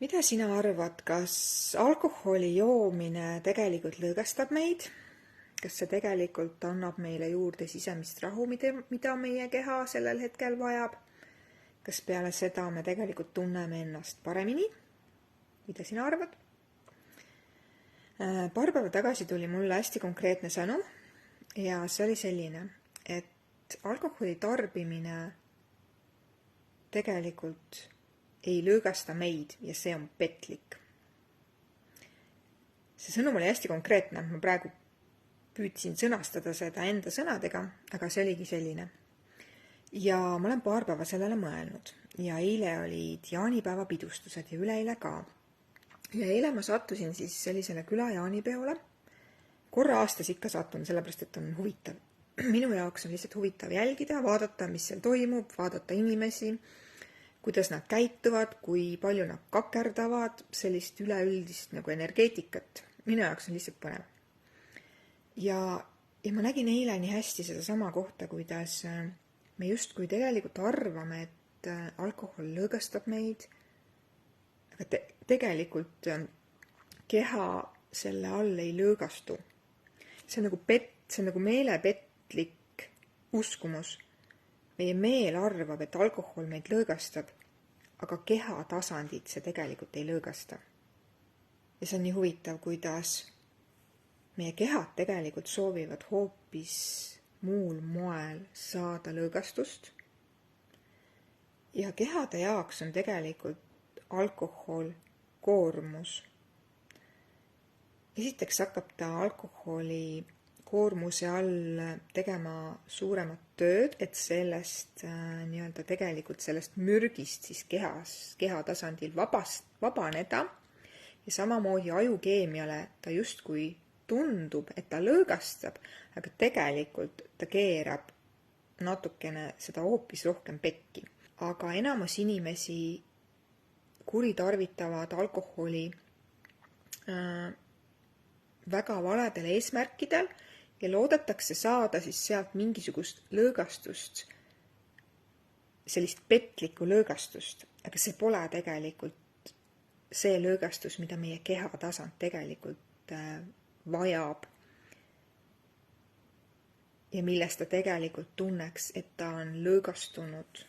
Mida sina arvad, kas alkoholi joomine tegelikult lõõgastab meid? Kas see tegelikult annab meile juurde sisemist rahu, mida meie keha sellel hetkel vajab? Kas peale seda me tegelikult tunneme ennast paremini? Mida sina arvad? Paar päeva tagasi tuli mulle hästi konkreetne sõnum ja see oli selline, et alkoholi tarbimine tegelikult ei lõõgasta meid ja see on petlik. See sõnum oli hästi konkreetne, ma praegu püüdsin sõnastada seda enda sõnadega, aga see oligi selline. Ja ma olen paar päeva sellele mõelnud ja eile olid jaanipäeva pidustused ja üleeile ka. Ja eile ma sattusin siis sellisele küla jaanipeole. Korra aastas ikka satun, sellepärast et on huvitav. Minu jaoks on lihtsalt huvitav jälgida, vaadata, mis seal toimub, vaadata inimesi, kuidas nad käituvad, kui palju nad kakerdavad, sellist üleüldist nagu energeetikat. Minu jaoks on lihtsalt põnev. Ja ma nägin eile nii hästi seda sama kohta, kuidas me justkui tegelikult arvame, et alkohol lõõgastab meid, aga tegelikult keha selle all ei lõõgastu. See on nagu meelepetlik uskumus. Meie meel arvab, et alkohol meid lõõgastab, aga keha tasandit see tegelikult ei lõõgasta. Ja see on nii huvitav, kuidas meie kehad tegelikult soovivad hoopis muul moel saada lõõgastust. Ja kehade jaoks on tegelikult alkohol koormus. Esiteks hakkab ta alkoholi koormuse all tegema suuremat tööd, et sellest tegelikult sellest mürgist siis keha tasandil vabaneda ja samamoodi ajukeemiale ta justkui tundub, et ta lõõgastab, aga tegelikult ta keerab natukene seda hoopis rohkem pekki. Aga enamus inimesi kuritarvitavad alkoholi väga valedel eesmärkidel ja loodetakse saada siis sealt mingisugust lõõgastust, sellist petlikku lõõgastust, aga see pole tegelikult see lõõgastus, mida meie keha tasand tegelikult vajab ja millest ta tegelikult tunneks, et ta on lõõgastunud